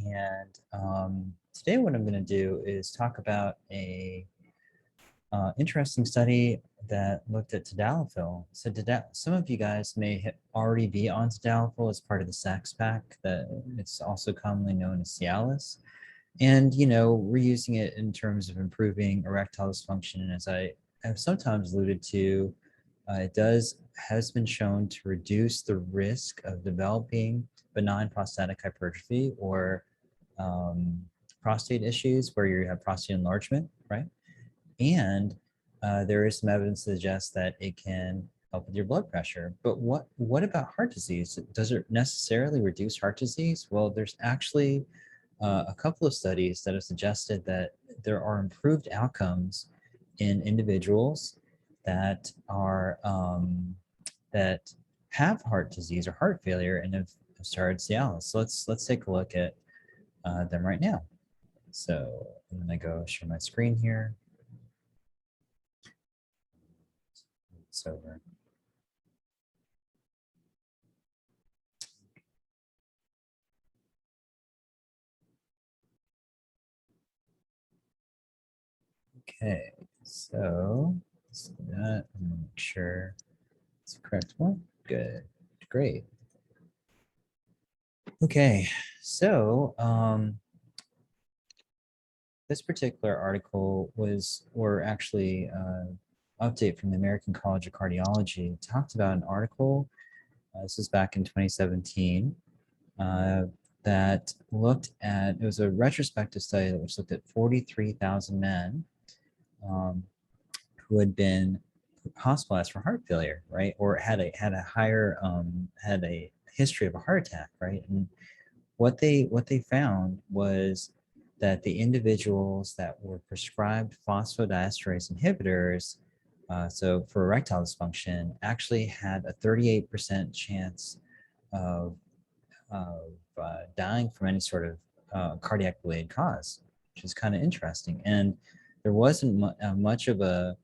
And today what I'm going to do is talk about a interesting study that looked at Tadalafil. So some of you guys may already be on Tadalafil as part of the SACS pack, that it's also commonly known as Cialis. And, we're using it in terms of improving erectile dysfunction. And as I have sometimes alluded to, it has been shown to reduce the risk of developing benign prostatic hypertrophy or prostate issues where you have prostate enlargement, right? And there is some evidence to suggest that it can help with your blood pressure. But what about heart disease? Does it necessarily reduce heart disease? Well, there's actually a couple of studies that have suggested that there are improved outcomes in individuals that are that have heart disease or heart failure and have started Cialis. So let's take a look at them right now. So I'm going to go share my screen here. It's over. Okay, so let's do that and make sure it's the correct one. Good, great. Okay, so this particular article actually update from the American College of Cardiology talked about an article. This was back in 2017 that looked at, it was a retrospective study that which looked at 43,000 men who had been hospitalized for heart failure, right? Or had a history of a heart attack, right? And what they found was that the individuals that were prescribed phosphodiesterase inhibitors, so for erectile dysfunction, actually had a 38% chance of dying from any sort of cardiac-related cause, which is kind of interesting. And there wasn't much of a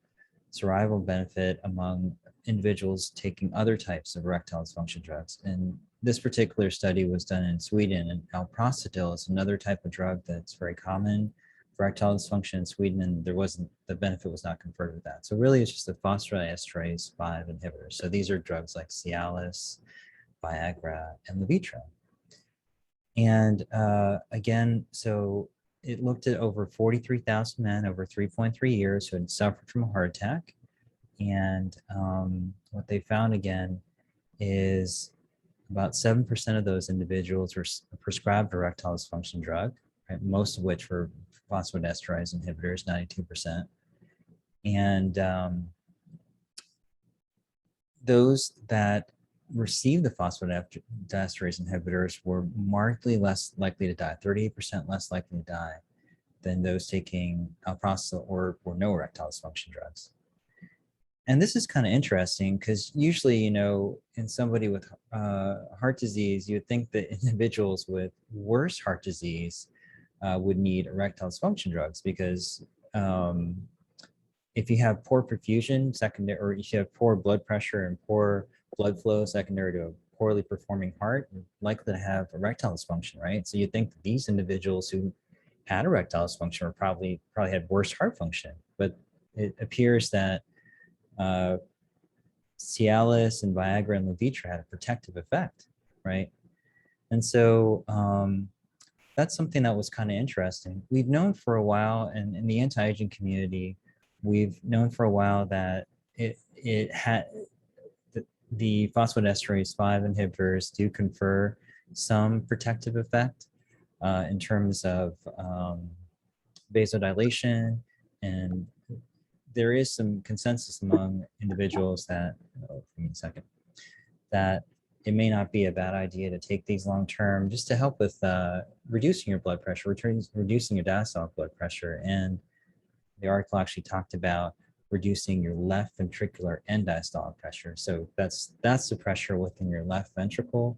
survival benefit among individuals taking other types of erectile dysfunction drugs. And this particular study was done in Sweden, and alprazolam is another type of drug that's very common for erectile dysfunction in Sweden, and the benefit was not conferred with that. So really it's just a phosphodiesterase 5 inhibitor. So these are drugs like Cialis, Viagra, and Levitra. And again, so it looked at over 43,000 men over 3.3 years who had suffered from a heart attack. And what they found again is about 7% of those individuals were prescribed erectile dysfunction drug, right? Most of which were phosphodiesterase inhibitors, 92%. And those that received the phosphodiesterase inhibitors were markedly less likely to die, 38% less likely to die than those taking alprazolam or no erectile dysfunction drugs. And this is kind of interesting because usually, in somebody with heart disease, you would think that individuals with worse heart disease would need erectile dysfunction drugs because if you have poor perfusion secondary, or if you have poor blood pressure and poor blood flow secondary to a poorly performing heart, you're likely to have erectile dysfunction, right? So you think that these individuals who had erectile dysfunction were probably had worse heart function, but it appears that Cialis and Viagra and Levitra had a protective effect, right? And so that's something that was kind of interesting. We've known for a while, and in the anti-aging community, we've known for a while that it had the phosphodiesterase 5 inhibitors do confer some protective effect in terms of vasodilation, and there is some consensus among individuals that, give me a second, that it may not be a bad idea to take these long term just to help with reducing your blood pressure, reducing your diastolic blood pressure. And the article actually talked about reducing your left ventricular end diastolic pressure. So that's the pressure within your left ventricle.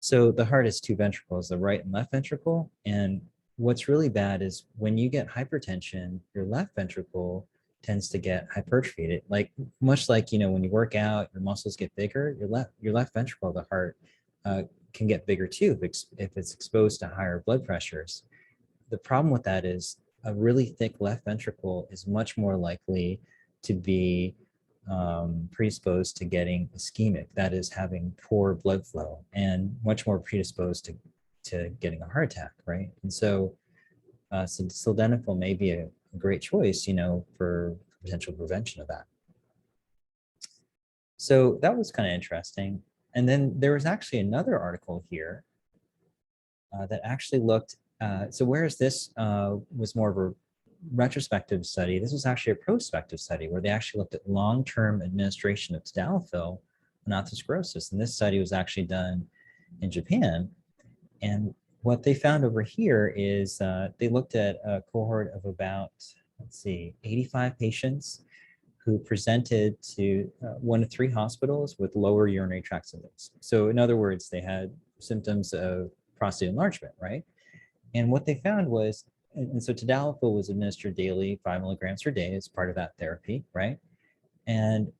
So the heart has two ventricles, the right and left ventricle. And what's really bad is when you get hypertension, your left ventricle tends to get hypertrophied. Much like, when you work out, your muscles get bigger, your left ventricle of the heart can get bigger too if it's exposed to higher blood pressures. The problem with that is a really thick left ventricle is much more likely to be predisposed to getting ischemic, that is having poor blood flow, and much more predisposed to getting a heart attack, right? And so, sildenafil may be a great choice, for potential prevention of that. So that was kind of interesting. And then there was actually another article here that actually looked, so whereas this was more of a retrospective study, this was actually a prospective study where they actually looked at long-term administration of tadalafil on atherosclerosis. And this study was actually done in Japan. And what they found over here is they looked at a cohort of about, 85 patients who presented to one of 3 hospitals with lower urinary tract symptoms. So in other words, they had symptoms of prostate enlargement, right? And what they found was, and so tadalafil was administered daily, 5 milligrams per day as part of that therapy, right? And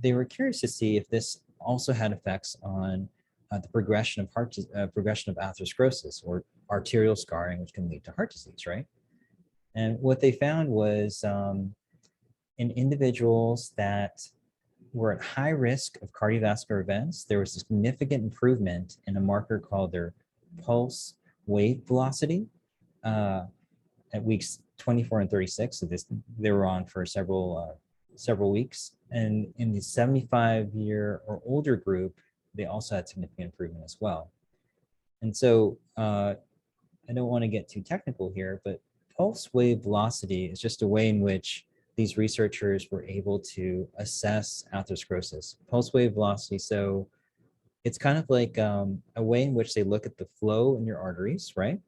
they were curious to see if this also had effects on the progression of atherosclerosis or arterial scarring, which can lead to heart disease, right? And what they found was in individuals that were at high risk of cardiovascular events, there was a significant improvement in a marker called their pulse wave velocity at weeks 24 and 36. So they were on for several weeks. And in the 75-year or older group, they also had significant improvement as well. And so I don't want to get too technical here, but pulse wave velocity is just a way in which these researchers were able to assess atherosclerosis. Pulse wave velocity, so it's kind of like a way in which they look at the flow in your arteries, right?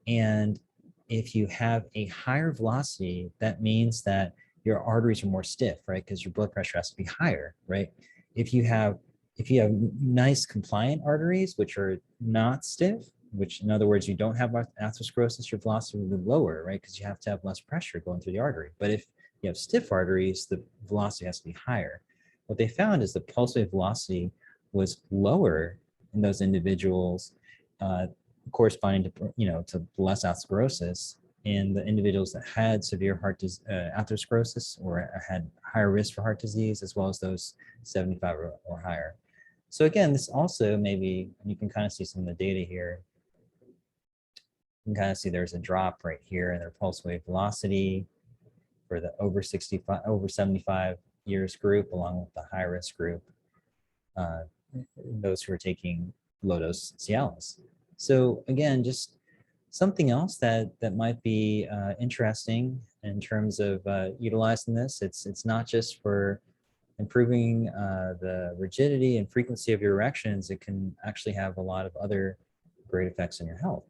And if you have a higher velocity, that means that your arteries are more stiff, right? Because your blood pressure has to be higher, right? If you have nice compliant arteries, which are not stiff, which in other words, you don't have atherosclerosis, your velocity will be lower, right? Because you have to have less pressure going through the artery. But if you have stiff arteries, the velocity has to be higher. What they found is the pulse wave velocity was lower in those individuals corresponding to, to less atherosclerosis in the individuals that had severe atherosclerosis or had higher risk for heart disease, as well as those 75 or higher. So again, this also maybe, you can kind of see some of the data here. You can kind of see there's a drop right here in their pulse wave velocity for the over 75 years group, along with the high risk group, those who are taking low dose Cialis. So again, just something else that might be interesting in terms of utilizing this. It's not just for improving the rigidity and frequency of your erections. It can actually have a lot of other great effects on your health.